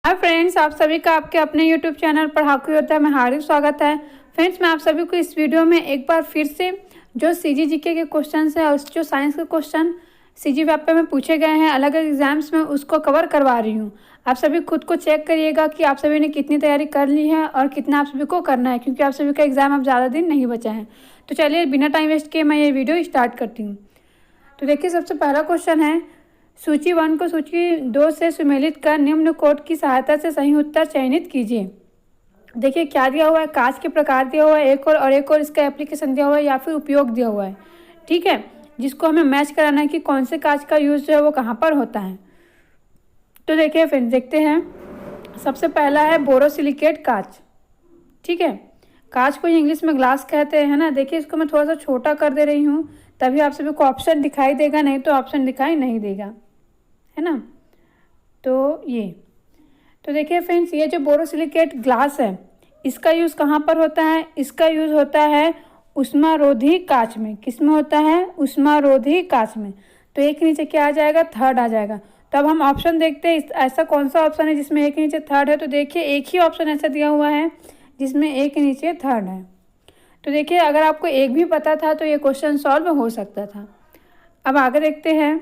Hi friends, आप सभी का आपके अपने यूट्यूब चैनल पढ़ाकू योद्धा में हार्दिक स्वागत है। फ्रेंड्स, मैं आप सभी को इस वीडियो में एक बार फिर से जो सीजीजीके के क्वेश्चन है और जो साइंस के क्वेश्चन सीजी पेपर में पूछे गए हैं अलग अलग एग्जाम्स में, उसको कवर करवा रही हूँ। आप सभी खुद को चेक करिएगा कि आप सभी ने कितनी तैयारी कर ली है और कितना आप सभी को करना है, क्योंकि आप सभी का एग्जाम अब ज़्यादा दिन नहीं बचा है। तो चलिए बिना टाइम वेस्ट किए मैं ये वीडियो स्टार्ट करती हूँ। तो देखिए, सबसे पहला क्वेश्चन है, सूची 1 को सूची 2 से सुमेलित कर निम्न कोड की सहायता से सही उत्तर चयनित कीजिए। देखिए क्या दिया हुआ है, कांच के प्रकार दिया हुआ है एक और एक और इसका एप्लीकेशन दिया हुआ है या फिर उपयोग दिया हुआ है। ठीक है, जिसको हमें मैच कराना है कि कौन से कांच का यूज़ जो है वो कहाँ पर होता है। तो देखिए फ्रेंड्स, देखते हैं। सबसे पहला है बोरोसिलिकेट कांच। ठीक है, कांच को इंग्लिश में ग्लास कहते हैं, है ना। देखिए इसको मैं थोड़ा सा छोटा कर दे रही हूँ, तभी आप सभी को ऑप्शन दिखाई देगा, नहीं तो ऑप्शन दिखाई नहीं देगा, है ना। तो देखिए फ्रेंड्स, ये जो बोरोसिलिकेट ग्लास है इसका यूज़ कहाँ पर होता है? इसका यूज़ होता है ऊष्मारोधी कांच में। किस में होता है? ऊष्मारोधी कांच में। तो एक नीचे क्या आ जाएगा? थर्ड आ जाएगा। तो अब हम ऑप्शन देखते हैं, ऐसा कौन सा ऑप्शन है जिसमें एक नीचे थर्ड है। तो देखिए एक ही ऑप्शन ऐसा दिया हुआ है जिसमें एक नीचे थर्ड है। तो देखिए अगर आपको एक भी पता था तो ये क्वेश्चन सॉल्व हो सकता था। अब आगे देखते हैं।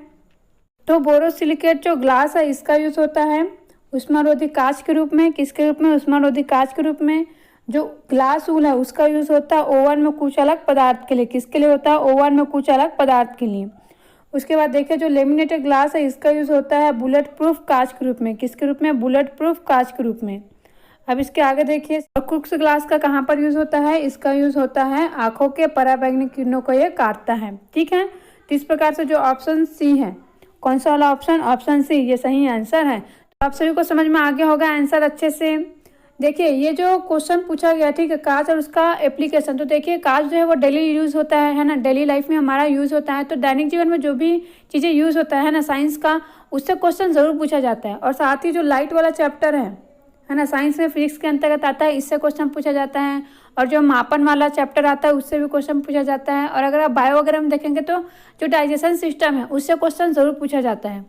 तो बोरोसिलिकेट जो ग्लास है इसका यूज़ होता है ऊष्मारोधी कांच के रूप में। किसके रूप में? ऊष्मारोधी कांच के रूप में। जो ग्लास वूल है उसका यूज़ होता है ओवन में कुछ अलग पदार्थ के लिए। किसके लिए होता है? ओवन में कुछ अलग पदार्थ के लिए। उसके बाद देखिए जो लेमिनेटेड ग्लास है इसका यूज़ होता है बुलेट प्रूफ कांच के रूप में। किसके रूप में? बुलेट प्रूफ कांच के रूप में। अब इसके आगे देखिए, क्रूक्स ग्लास का कहाँ पर यूज़ होता है? इसका यूज़ होता है आंखों के पराबैंगनी किरणों को ये काटता है। ठीक है, तो इस प्रकार से जो ऑप्शन सी है, कौन सा वाला ऑप्शन? ऑप्शन सी, ये सही आंसर है। तो आप सभी को समझ में आ गया होगा आंसर अच्छे से। देखिए ये जो क्वेश्चन पूछा गया, ठीक है, कांच और उसका एप्लीकेशन। तो देखिए कांच जो है वो डेली यूज़ होता है ना, डेली लाइफ में हमारा यूज़ होता है। तो दैनिक जीवन में जो भी चीज़ें यूज़ होता है ना साइंस का, उससे क्वेश्चन ज़रूर पूछा जाता है। और साथ ही जो लाइट वाला चैप्टर है ना, साइंस में फिजिक्स के अंतर्गत आता है, इससे क्वेश्चन पूछा जाता है। और जो मापन वाला चैप्टर आता है उससे भी क्वेश्चन पूछा जाता है। और अगर आप बायो वगैरह में देखेंगे तो जो डाइजेशन सिस्टम है उससे क्वेश्चन ज़रूर पूछा जाता है।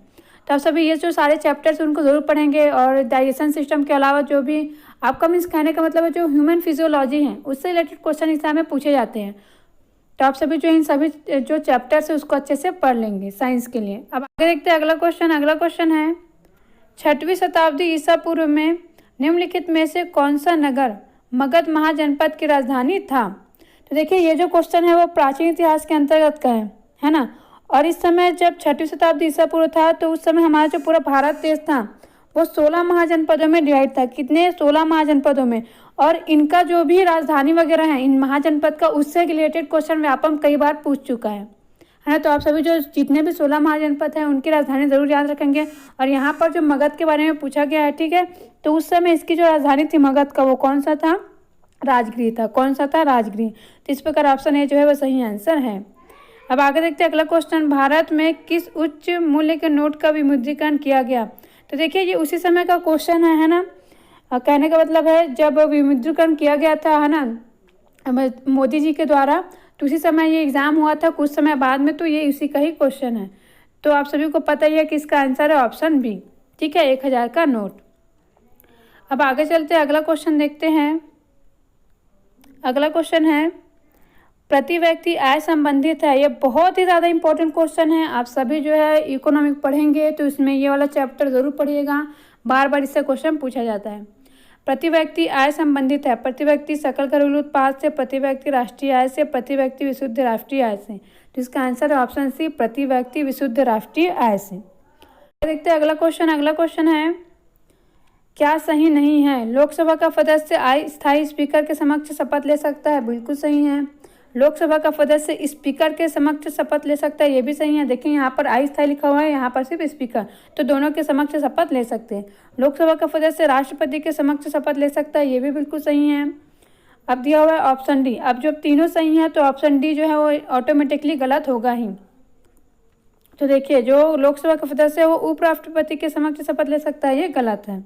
तो आप सभी ये जो सारे चैप्टर्स उनको ज़रूर पढ़ेंगे। और डाइजेशन सिस्टम के अलावा जो भी आपका मीन्स कहने का मतलब है जो ह्यूमन फिजियोलॉजी है उससे रिलेटेड क्वेश्चन एग्जाम में पूछे जाते हैं। तो आप सभी जो इन सभी जो चैप्टर्स है उसको अच्छे से पढ़ लेंगे साइंस के लिए। अब आगे देखते हैं अगला क्वेश्चन। अगला क्वेश्चन है, 6वीं शताब्दी ईसा पूर्व में निम्नलिखित में से कौन सा नगर मगध महाजनपद की राजधानी था? तो देखिए ये जो क्वेश्चन है वो प्राचीन इतिहास के अंतर्गत का है ना। और इस समय जब 6वीं शताब्दी ईसा पूर्व था तो उस समय हमारा जो पूरा भारत देश था वो 16 महाजनपदों में डिवाइड था। कितने? 16 महाजनपदों में। और इनका जो भी राजधानी वगैरह है इन महाजनपद का, उससे रिलेटेड क्वेश्चन व्यापम कई बार पूछ चुका है ना। तो आप सभी जो जितने भी 16 महाजनपद हैं उनकी राजधानी जरूर याद रखेंगे। और यहाँ पर जो मगध के बारे में पूछा गया है, ठीक है, तो उस समय इसकी जो राजधानी थी मगध का वो कौन सा था? राजगृह था। कौन सा था? राजगृह। तो इस प्रकार ऑप्शन ए जो है वो सही आंसर है। अब आगे देखते हैं अगला क्वेश्चन, भारत में किस उच्च मूल्य के नोट का विमुद्रीकरण किया गया? तो देखिए ये उसी समय का क्वेश्चन है ना। कहने का मतलब है जब विमुद्रीकरण किया गया था, है ना, मोदी जी के द्वारा, तो उसी समय ये एग्ज़ाम हुआ था कुछ समय बाद में। तो ये उसी का ही क्वेश्चन है। तो आप सभी को पता ही है कि इसका आंसर है ऑप्शन बी। ठीक है, 1000 का नोट। अब आगे चलते हैं, अगला क्वेश्चन देखते हैं। अगला क्वेश्चन है, प्रति व्यक्ति आय संबंधित है। ये बहुत ही ज़्यादा इंपॉर्टेंट क्वेश्चन है। आप सभी जो है इकोनॉमिक पढ़ेंगे तो इसमें ये वाला चैप्टर ज़रूर पढ़िएगा, बार बार इससे क्वेश्चन पूछा जाता है। प्रति व्यक्ति आय संबंधित है प्रति व्यक्ति सकल घरेलू उत्पाद से, प्रति व्यक्ति राष्ट्रीय आय से, प्रति व्यक्ति विशुद्ध राष्ट्रीय आय से। तो इसका आंसर है ऑप्शन सी, प्रति व्यक्ति विशुद्ध राष्ट्रीय आय से। देखते हैं अगला क्वेश्चन। अगला क्वेश्चन है, क्या सही नहीं है? लोकसभा का सदस्य अस्थायी स्पीकर के समक्ष शपथ ले सकता है। बिल्कुल सही है। लोकसभा का सदस्य स्पीकर के समक्ष शपथ ले सकता है, ये भी सही है। देखिए यहाँ पर अस्थायी लिखा हुआ है, यहाँ पर सिर्फ स्पीकर, तो दोनों के समक्ष शपथ ले सकते हैं। लोकसभा का सदस्य राष्ट्रपति के समक्ष शपथ ले सकता है, ये भी बिल्कुल सही है। अब दिया हुआ है ऑप्शन डी। अब जब तीनों सही है तो ऑप्शन डी जो है वो ऑटोमेटिकली गलत होगा ही। तो देखिए जो लोकसभा का सदस्य है वो उपराष्ट्रपति के समक्ष शपथ ले सकता है, ये गलत है।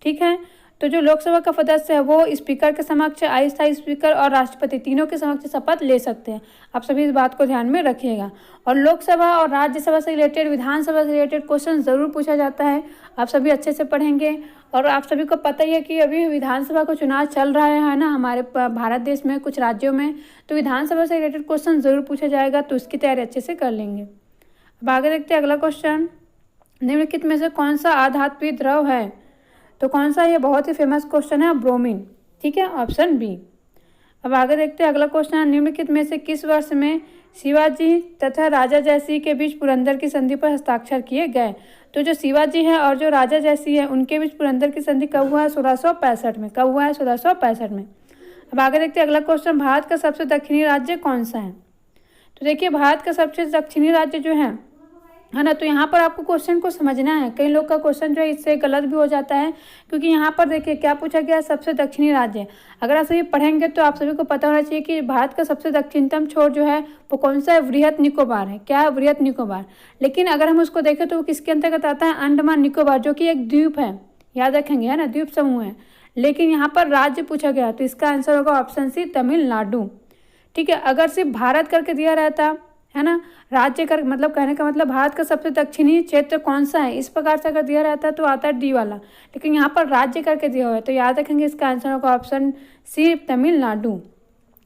ठीक है, तो जो लोकसभा का सदस्य है वो स्पीकर के समक्ष, अस्थायी स्पीकर और राष्ट्रपति तीनों के समक्ष शपथ ले सकते हैं। आप सभी इस बात को ध्यान में रखिएगा। और लोकसभा और राज्यसभा से रिलेटेड, विधानसभा से रिलेटेड क्वेश्चन ज़रूर पूछा जाता है, आप सभी अच्छे से पढ़ेंगे। और आप सभी को पता ही है कि अभी विधानसभा का चुनाव चल रहा है ना हमारे भारत देश में कुछ राज्यों में, तो विधानसभा से रिलेटेड क्वेश्चन ज़रूर पूछा जाएगा, तो उसकी तैयारी अच्छे से कर लेंगे। अब आगे देखते हैं अगला क्वेश्चन, निम्नलिखित में से कौन सा आधात्विक द्रव है? तो कौन सा? ये बहुत ही फेमस क्वेश्चन है, ब्रोमीन। ठीक है, ऑप्शन बी। अब आगे देखते हैं अगला क्वेश्चन, निम्नलिखित में से किस वर्ष में शिवाजी तथा राजा जयसिंह के बीच पुरंदर की संधि पर हस्ताक्षर किए गए? तो जो शिवाजी है और जो राजा जयसिंह है उनके बीच पुरंदर की संधि कब हुआ है? 1665 में। कब हुआ है? 1665 में। अब आगे देखते हैं अगला क्वेश्चन, भारत का सबसे दक्षिणी राज्य कौन सा है? तो देखिए भारत का सबसे दक्षिणी राज्य जो है ना, तो यहाँ पर आपको क्वेश्चन को समझना है। कई लोग का क्वेश्चन जो है इससे गलत भी हो जाता है, क्योंकि यहाँ पर देखिए क्या पूछा गया है, सबसे दक्षिणी राज्य। अगर आप सभी पढ़ेंगे तो आप सभी को पता होना चाहिए कि भारत का सबसे दक्षिणतम छोर जो है वो कौन सा है? वृहत निकोबार है। क्या है? वृहत निकोबार। लेकिन अगर हम उसको देखें तो वो किसके अंतर्गत आता है? अंडमान निकोबार, जो कि एक द्वीप है, याद रखेंगे, है ना, द्वीप समूह है। लेकिन यहाँ पर राज्य पूछा गया, तो इसका आंसर होगा ऑप्शन सी, तमिलनाडु। ठीक है, अगर सिर्फ भारत करके दिया रहता है ना, राज्य कर मतलब कहने का मतलब भारत का सबसे दक्षिणी क्षेत्र कौन सा है, इस प्रकार से अगर दिया रहता तो आता है डी वाला। लेकिन यहाँ पर राज्य करके दिया हुआ है, तो याद रखेंगे इसका आंसर होगा ऑप्शन सी, तमिलनाडु।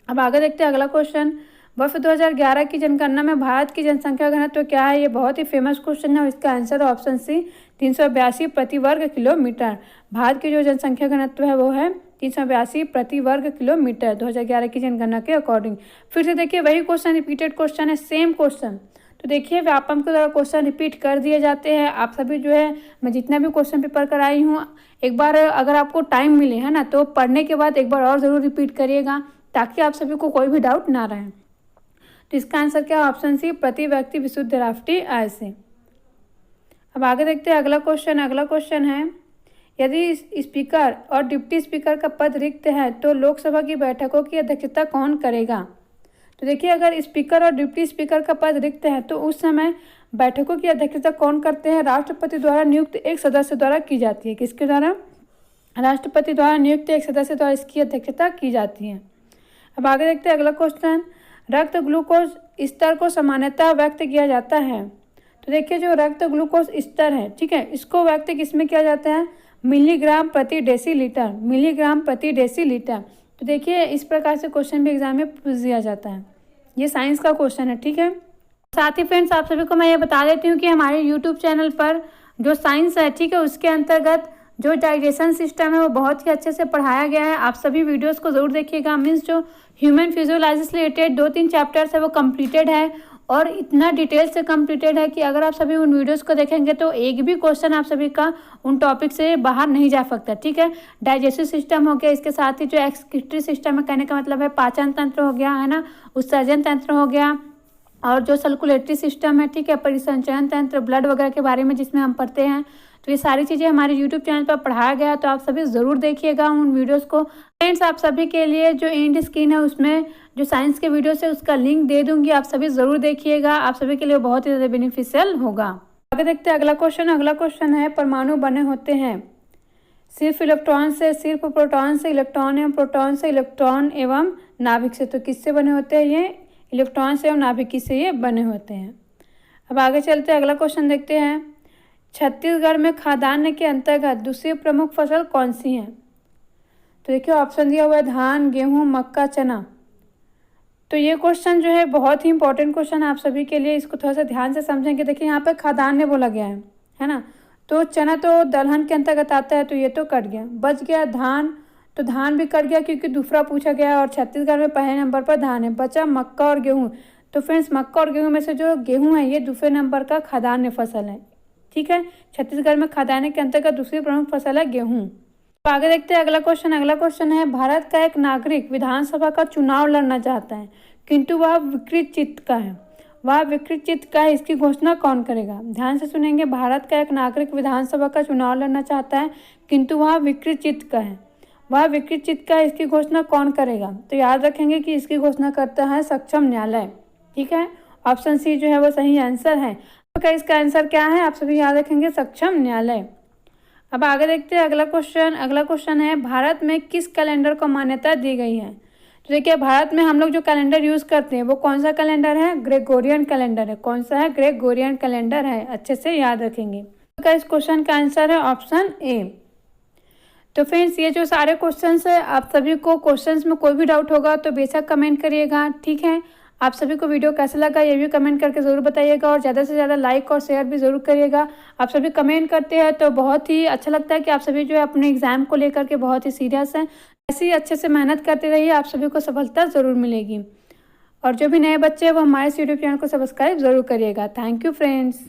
अब आगे देखते हैं अगला क्वेश्चन, वर्ष 2011 की जनगणना में भारत की जनसंख्या घनत्व क्या है? ये बहुत ही फेमस क्वेश्चन है और इसका आंसर है ऑप्शन सी, 382 प्रति वर्ग किलोमीटर। भारत की जो जनसंख्या घनत्व है वो है 382 प्रति वर्ग किलोमीटर 2011 की जनगणना के अकॉर्डिंग। फिर से देखिए वही क्वेश्चन, रिपीटेड क्वेश्चन है, सेम क्वेश्चन। तो देखिए व्यापम के द्वारा क्वेश्चन रिपीट कर दिए जाते हैं। आप सभी जो है, मैं जितना भी क्वेश्चन पेपर कराई हूँ, एक बार अगर आपको टाइम मिले, है ना, तो पढ़ने के बाद एक बार और ज़रूर रिपीट करिएगा, ताकि आप सभी को कोई भी डाउट ना रहे। तो इसका आंसर क्या है? ऑप्शन सी, प्रति व्यक्ति विशुद्ध राष्ट्रीय आय से। अब आगे देखते हैं अगला क्वेश्चन। अगला क्वेश्चन है, यदि स्पीकर और डिप्टी स्पीकर का पद रिक्त है तो लोकसभा की बैठकों की अध्यक्षता कौन करेगा? तो देखिए अगर स्पीकर और डिप्टी स्पीकर का पद रिक्त है तो उस समय बैठकों की अध्यक्षता कौन करते हैं? राष्ट्रपति द्वारा नियुक्त एक सदस्य द्वारा की जाती है। किसके द्वारा? राष्ट्रपति द्वारा नियुक्त एक सदस्य द्वारा इसकी अध्यक्षता की जाती है। अब आगे देखते हैं अगला क्वेश्चन, रक्त ग्लूकोज स्तर को सामान्यतः व्यक्त किया जाता है। तो देखिए जो रक्त ग्लूकोज स्तर है, ठीक है, इसको व्यक्त किसमें किया जाता है? मिलीग्राम प्रति डेसीलीटर, मिलीग्राम प्रति डेसीलीटर। तो देखिए इस प्रकार से क्वेश्चन भी एग्जाम में पूछ दिया जाता है। ये साइंस का क्वेश्चन है, ठीक है। साथ ही फ्रेंड्स आप सभी को मैं ये बता देती हूँ कि हमारे यूट्यूब चैनल पर जो साइंस है, ठीक है, उसके अंतर्गत जो डाइजेशन सिस्टम है वो बहुत ही अच्छे से पढ़ाया गया है। आप सभी वीडियोस को ज़रूर देखिएगा। मीन्स जो ह्यूमन फिजियोलॉजी से रिलेटेड 2-3 चैप्टर्स है वो कंप्लीटेड है और इतना डिटेल से कंप्लीटेड है कि अगर आप सभी उन वीडियोस को देखेंगे तो एक भी क्वेश्चन आप सभी का उन टॉपिक से बाहर नहीं जा सकता, ठीक है। डाइजेस्टिव सिस्टम हो गया, इसके साथ ही जो एक्सक्रीटरी सिस्टम है, कहने का मतलब है पाचन तंत्र हो गया, है ना, उत्सर्जन तंत्र हो गया, और जो सर्कुलेटरी सिस्टम है, ठीक है, परिसंचरण तंत्र, ब्लड वगैरह के बारे में जिसमें हम पढ़ते हैं। तो ये सारी चीज़ें हमारे यूट्यूब चैनल पर पढ़ाया गया है, तो आप सभी ज़रूर देखिएगा उन वीडियोस को। फ्रेंड्स आप सभी के लिए जो एंड स्क्रीन है उसमें जो साइंस के वीडियोस है उसका लिंक दे दूंगी, आप सभी ज़रूर देखिएगा, आप सभी के लिए बहुत ही ज़्यादा बेनिफिशियल होगा। आगे देखते हैं अगला क्वेश्चन। अगला क्वेश्चन है, परमाणु बने होते हैं सिर्फ इलेक्ट्रॉन से, सिर्फ प्रोटॉन से, इलेक्ट्रॉन एवं प्रोटॉन से, इलेक्ट्रॉन एवं नाभिक से। तो किससे बने होते हैं ये? इलेक्ट्रॉन से एवं नाभिकी से ये बने होते हैं। अब आगे चलते हैं, अगला क्वेश्चन देखते हैं। छत्तीसगढ़ में खाद्यान्न के अंतर्गत दूसरी प्रमुख फसल कौन सी है? तो देखिए ऑप्शन दिया हुआ है धान, गेहूं, मक्का, चना। तो ये क्वेश्चन जो है बहुत ही इंपॉर्टेंट क्वेश्चन है आप सभी के लिए, इसको थोड़ा सा ध्यान से समझेंगे। देखिए यहाँ पे खाद्यान्न बोला गया है ना, तो चना तो दलहन के अंतर्गत आता है, तो ये तो कट गया। बच गया धान, तो धान भी कट गया क्योंकि दूसरा पूछा गया और छत्तीसगढ़ में पहले नंबर पर धान है। बचा मक्का और गेहूँ। तो फ्रेंड्स मक्का और गेहूँ में से जो गेहूँ है ये दूसरे नंबर का खाद्यान्न फसल है, ठीक है। छत्तीसगढ़ में खाद्यान्न के अंतर्गत दूसरी प्रमुख फसल है गेहूँ। तो आगे देखते हैं अगला क्वेश्चन। अगला क्वेश्चन है, भारत का एक नागरिक विधानसभा का चुनाव लड़ना चाहता है किंतु वह विकृत चित्त का है। वह विकृत चित्त का है, इसकी घोषणा कौन करेगा? ध्यान से सुनेंगे। भारत का एक नागरिक विधानसभा का चुनाव लड़ना चाहता है किंतु वह विकृत चित्त का है। वह विकृत चित्त का है, इसकी घोषणा कौन करेगा? तो याद रखेंगे कि इसकी घोषणा करता है सक्षम न्यायालय, ठीक है। ऑप्शन सी जो है वो सही आंसर है। तो इसका आंसर क्या है? आप सभी याद रखेंगे, सक्षम न्यायालय। अब आगे देखते हैं अगला क्वेश्चन। अगला क्वेश्चन है भारत में किस कैलेंडर को मान्यता दी गई है। तो देखिए भारत में हम लोग जो कैलेंडर यूज़ करते हैं वो कौन सा कैलेंडर है, ग्रेगोरियन कैलेंडर है। कौन सा है, ग्रेगोरियन कैलेंडर है, अच्छे से याद रखेंगे। तो इस क्वेश्चन का आंसर है ऑप्शन ए। तो फ्रेंड्स ये जो सारे क्वेश्चंस है, आप सभी को क्वेश्चंस में कोई भी डाउट होगा तो बेशक कमेंट करिएगा, ठीक है। आप सभी को वीडियो कैसा लगा ये भी कमेंट करके ज़रूर बताइएगा और ज़्यादा से ज़्यादा लाइक और शेयर भी ज़रूर करिएगा। आप सभी कमेंट करते हैं तो बहुत ही अच्छा लगता है कि आप सभी जो है अपने एग्ज़ाम को लेकर के बहुत ही सीरियस हैं। ऐसे ही अच्छे से मेहनत करते रहिए, आप सभी को सफलता ज़रूर मिलेगी। और जो भी नए बच्चे हैं वो हमारे यूट्यूब चैनल को सब्सक्राइब ज़रूर करिएगा। Thank you friends.